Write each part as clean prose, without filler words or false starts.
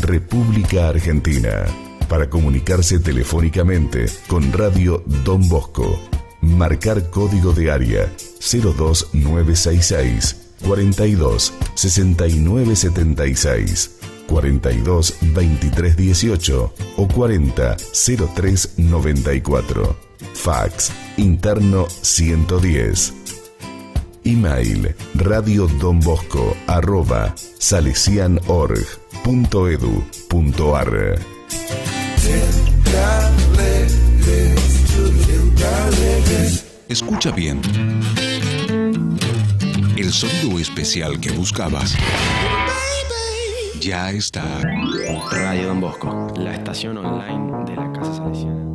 República Argentina. Para comunicarse telefónicamente con Radio Don Bosco, marcar código de área 02966 42 69 76, 42 23 18 o 40 03 94. Fax interno 110. Email radiodonbosco@salesianorg.edu.ar. Escucha bien. El sonido especial que buscabas ya está. Radio Don Bosco, la estación online de la Casa Salesiana.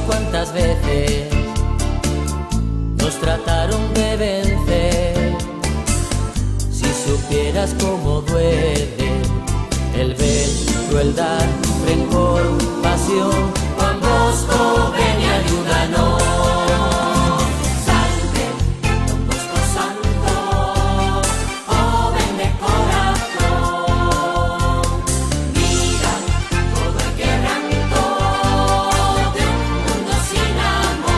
Cuántas veces nos trataron de vencer, si supieras cómo duele el ver crueldad, rencor, pasión. Juan Bosco, ven y ayúdanos. Salve, Don Bosco Santo, joven de corazón. Mira todo el quebranto de un mundo sin amor.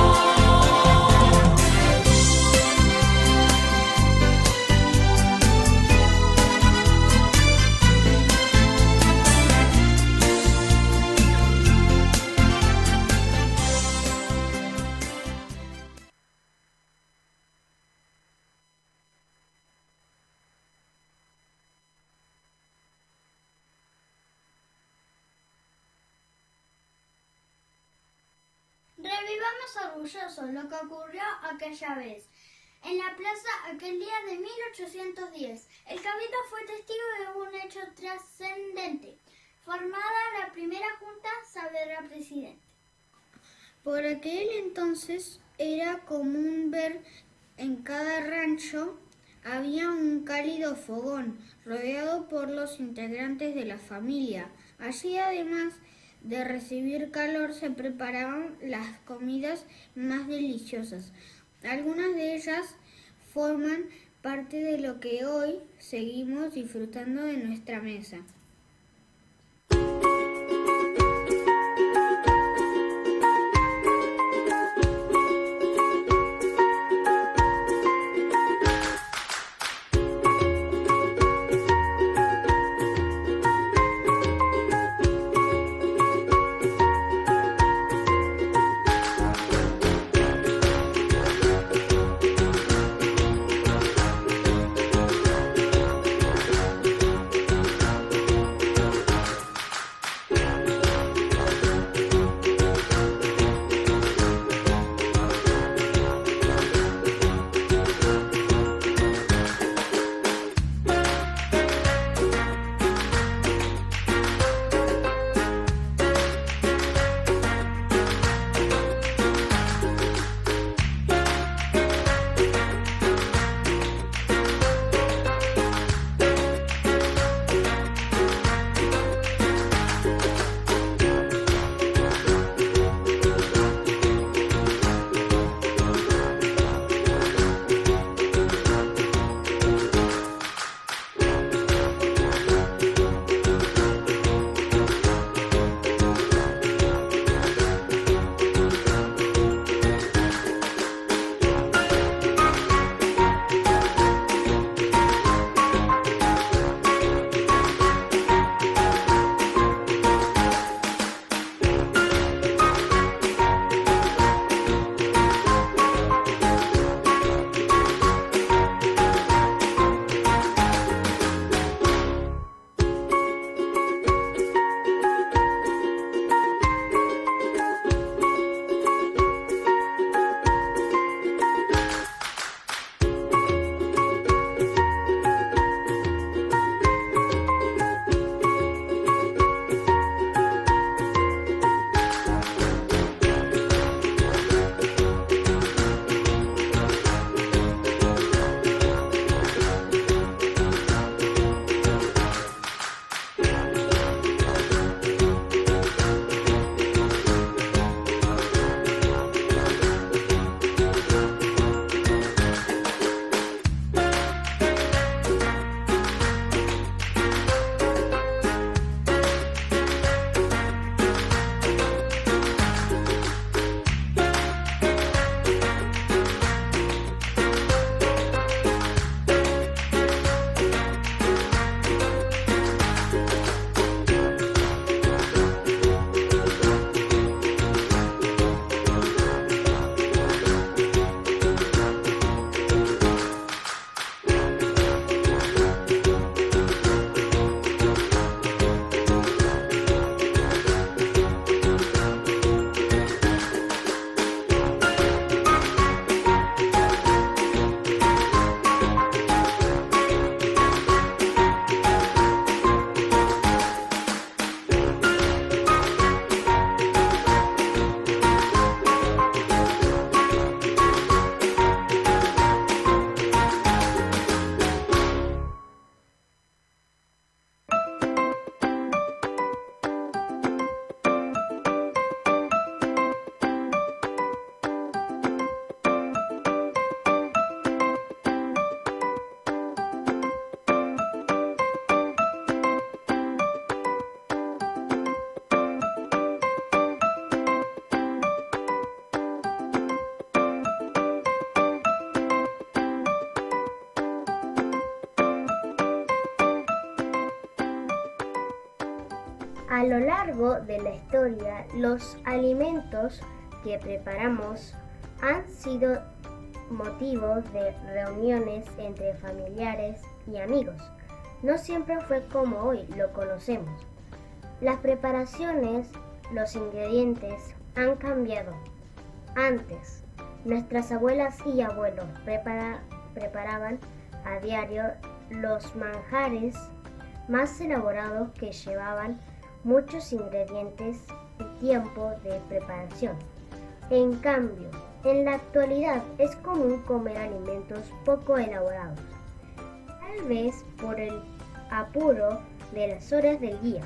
Revivamos orgullosos lo que ocurrió aquella vez. En la plaza, aquel día de 1810, el cabildo fue testigo de un hecho trascendente. Formada la primera Junta Saavedra presidente. Por aquel entonces era común ver en cada rancho había un cálido fogón, rodeado por los integrantes de la familia. Allí, además de recibir calor, se preparaban las comidas más deliciosas. Algunas de ellas forman parte de lo que hoy seguimos disfrutando de nuestra mesa. A lo largo de la historia, los alimentos que preparamos han sido motivos de reuniones entre familiares y amigos. No siempre fue como hoy lo conocemos. Las preparaciones, los ingredientes han cambiado. Antes, nuestras abuelas y abuelos preparaban a diario los manjares más elaborados que llevaban muchos ingredientes y tiempo de preparación. En cambio, en la actualidad es común comer alimentos poco elaborados, tal vez por el apuro de las horas del día,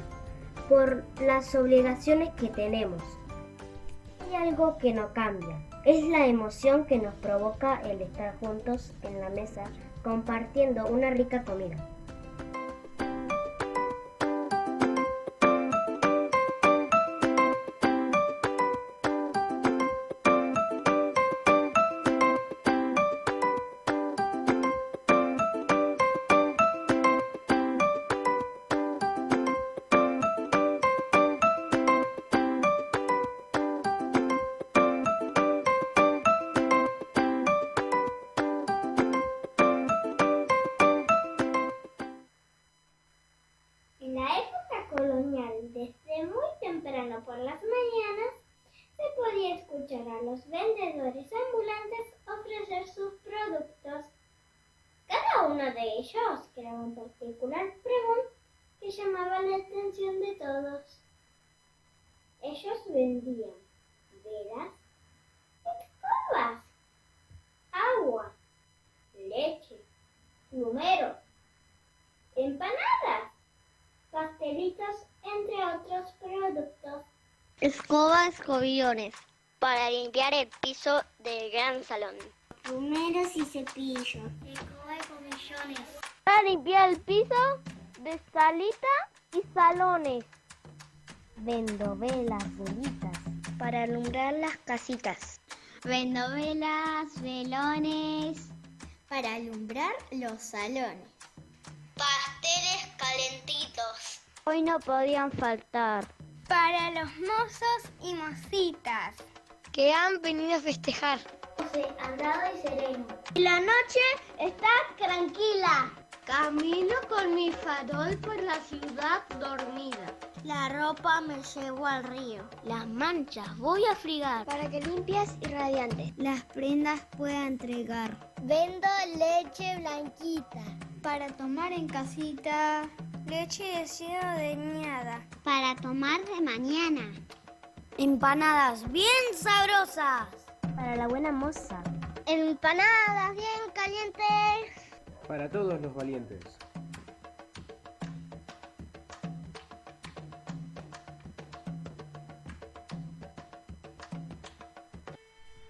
por las obligaciones que tenemos. Hay algo que no cambia, es la emoción que nos provoca el estar juntos en la mesa compartiendo una rica comida. En la época colonial, desde muy temprano por las mañanas, se podía escuchar a los vendedores ambulantes ofrecer sus productos. Cada uno de ellos creaba un particular pregón que llamaba la atención de todos. Ellos vendían velas, escobas, agua, leche, plumeros, empanadas, pastelitos, entre otros productos. Escoba, escobillones, para limpiar el piso del gran salón. Plumeros y cepillos. Escoba y escobillones. Para limpiar el piso de salita y salones. Vendo velas, velitas. Para alumbrar las casitas. Vendo velas, velones. Para alumbrar los salones. Pasteles calentitos. Hoy no podían faltar. Para los mozos y mocitas. Que han venido a festejar. Andado y sereno. Y la noche está tranquila. Camino con mi farol por la ciudad dormida. La ropa me llevo al río. Las manchas voy a frigar. Para que limpias y radiantes. Las prendas pueda entregar. Vendo leche blanquita. Para tomar en casita. Leche recién ordeñada. Para tomar de mañana. Empanadas bien sabrosas. Para la buena moza. Empanadas bien calientes. Para todos los valientes.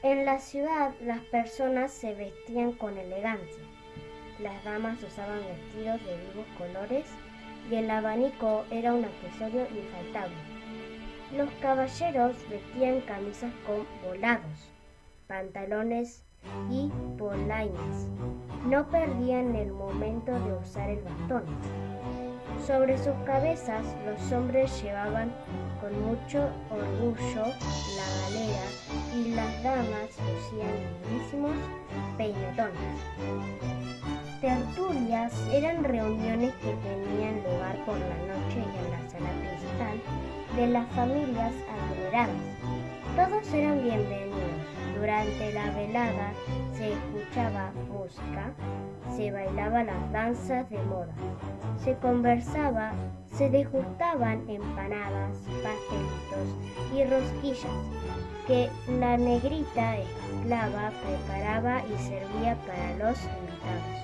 En la ciudad las personas se vestían con elegancia. Las damas usaban vestidos de vivos colores y el abanico era un accesorio infaltable. Los caballeros vestían camisas con volados, pantalones y polainas. No perdían el momento de usar el bastón. Sobre sus cabezas los hombres llevaban con mucho orgullo la galera y las damas lucían lindísimos peinetones. Tertulias eran reuniones que tenían lugar por la noche en la sala principal de las familias adineradas. Todos eran bienvenidos. Durante la velada se escuchaba música, se bailaba las danzas de moda, se conversaba, se degustaban empanadas, pastelitos y rosquillas que la negrita esclava preparaba y servía para los invitados.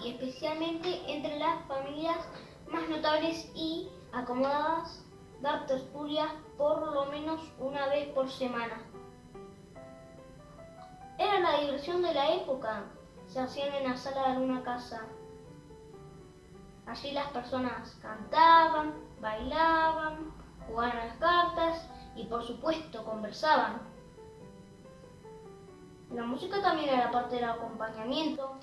y especialmente entre las familias más notables y acomodadas, dar tertulias por lo menos una vez por semana. Era la diversión de la época, se hacían en la sala de una casa. Allí las personas cantaban, bailaban, jugaban a las cartas y por supuesto conversaban. La música también era parte del acompañamiento.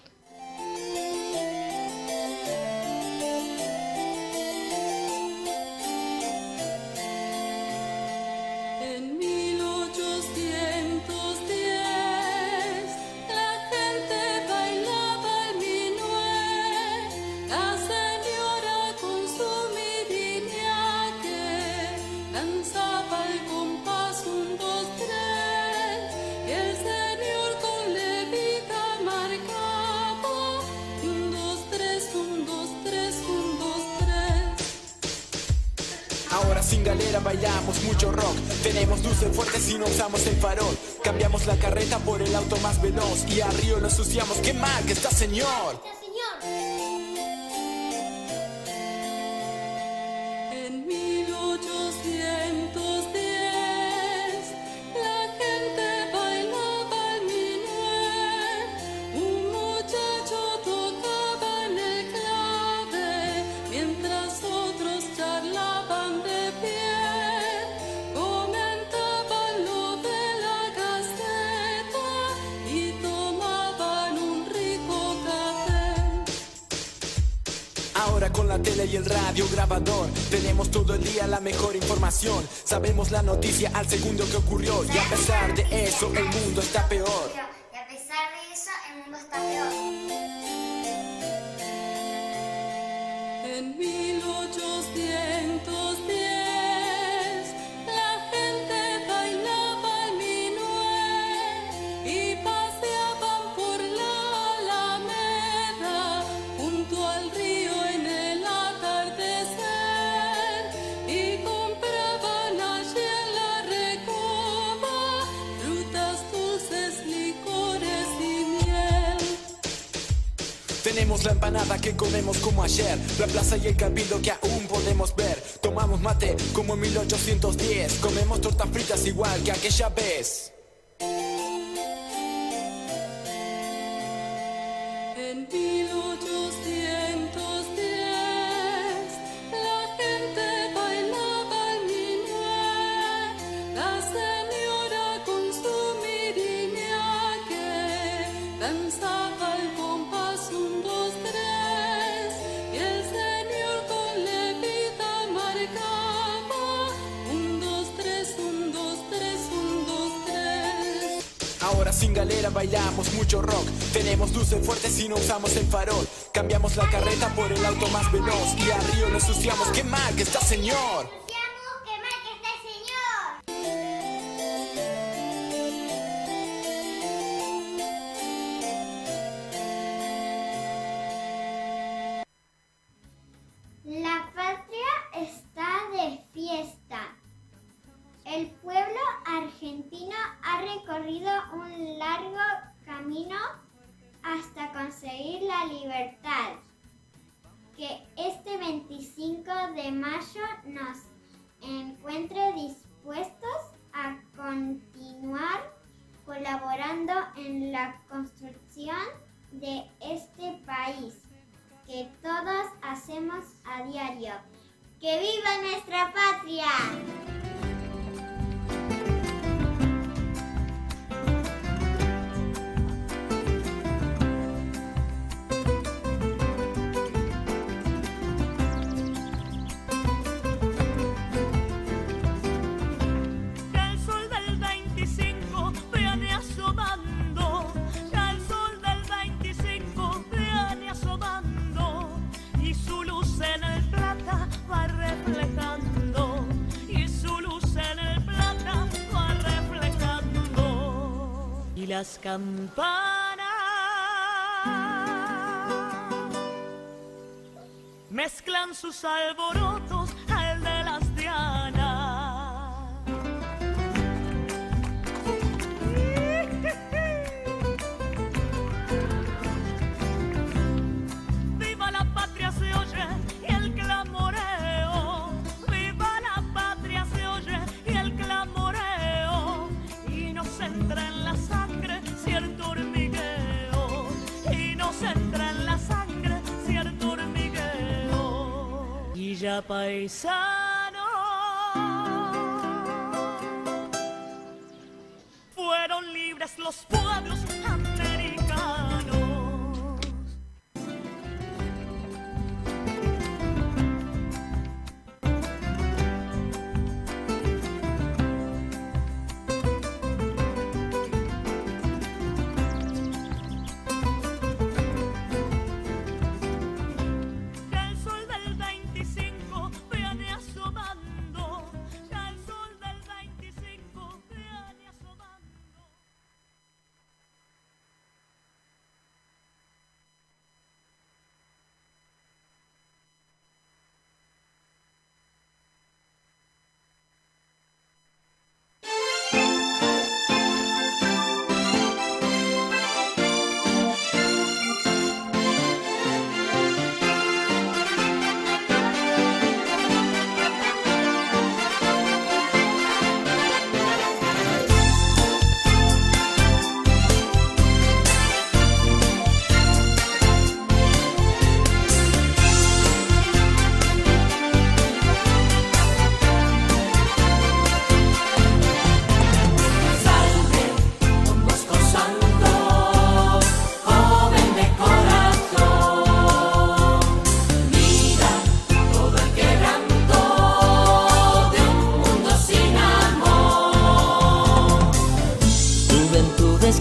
En 1810 la gente bailaba el minué, la señora con su miriñaque danzaba el compás 1, 2, 3 y el señor con levita marcaba 1, 2, 3, 1, 2, 3, 1, 2, 3. Ahora sin galera bailamos mucho rock. Tenemos luces fuertes y no usamos el farol. Cambiamos la carreta por el auto más veloz y a Río lo ensuciamos. ¡Qué mal que está, señor! En 1810 la gente bailaba el minué, un muchacho tocaba en el clave, mientras otros charlaban de pie, comentaban lo de la gaceta y tomaban un rico café. Ahora con la tele y el radio grabador tenemos todo el día la mejor información. Sabemos la noticia al segundo que ocurrió y a pesar de eso el mundo está peor. Y a pesar de eso, el mundo está peor. En 1810 la gente bailaba el minué y paseaban por la Alameda junto al río en el atardecer y compraban allí en la recoba frutas dulces, licores y miel. Tenemos la empanada que comemos como ayer, la plaza y el cabildo que aún podemos ver. Tomamos mate como en 1810, comemos tortas fritas igual que aquella vez. En 1810 la gente bailaba el minué, la señora con su miriñaque danzaba el compás 1, 2, 3 y el señor con levita marcaba 1, 2, 3, 1, 2, 3, 1, 2, 3. Ahora sin galera bailamos mucho rock. Tenemos luces fuertes y no usamos el farol. Cambiamos la carreta por el auto más veloz y a Río lo ensuciamos. ¡Qué mal que está, señor! ¡Qué mal que está el señor! La patria está de fiesta. El pueblo argentino ha recorrido un largo camino hasta conseguir la libertad. Que este 25 de mayo nos encuentre dispuestos a continuar colaborando en la construcción de este país que todos hacemos a diario. ¡Que viva nuestra patria! Ya el sol del 25 viene asomando, ya el sol del 25 viene asomando, y su luz en el plata va reflejando, y su luz en el plata va reflejando, y las campanas mezclan sus alborotos al de las dianas. vaya paisano. Fueron libres los pueblos americanos.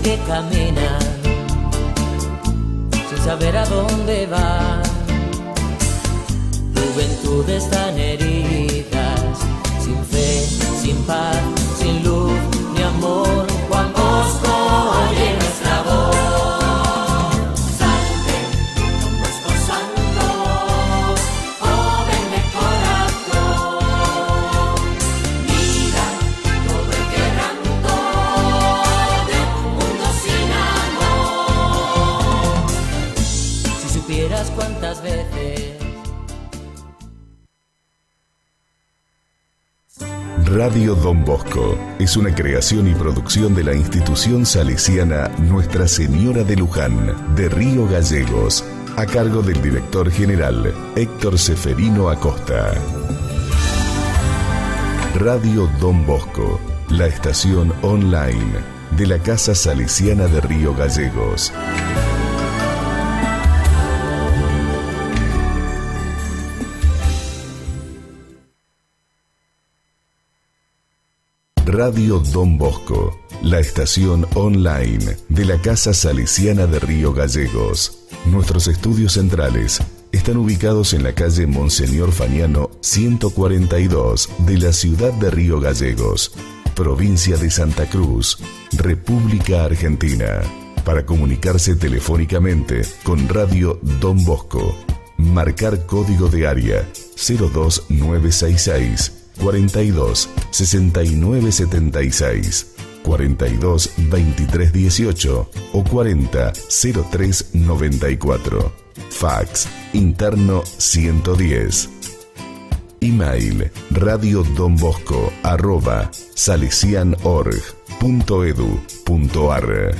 Que caminan sin saber a dónde van, juventudes tan heridas, sin fe, sin paz, sin luz ni amor. Juan Bosco, oye nuestra voz. Salte, Don Bosco Santo, joven de corazón. Mira todo el quebranto de un mundo sin amor. Si supieras cuántas veces Radio Don Bosco es una creación y producción de la institución salesiana Nuestra Señora de Luján, de Río Gallegos, a cargo del director general Héctor Seferino Acosta. Radio Don Bosco, la estación online de la Casa Salesiana de Río Gallegos. Radio Don Bosco, la estación online de la Casa Salesiana de Río Gallegos. Nuestros estudios centrales están ubicados en la calle Monseñor Faniano 142 de la ciudad de Río Gallegos, provincia de Santa Cruz, República Argentina. Para comunicarse telefónicamente con Radio Don Bosco, marcar código de área 02966 42 69 76, 42 23 18 o 40 03 94. Fax interno 110. Email radiodonbosco@salesianorg.edu.ar.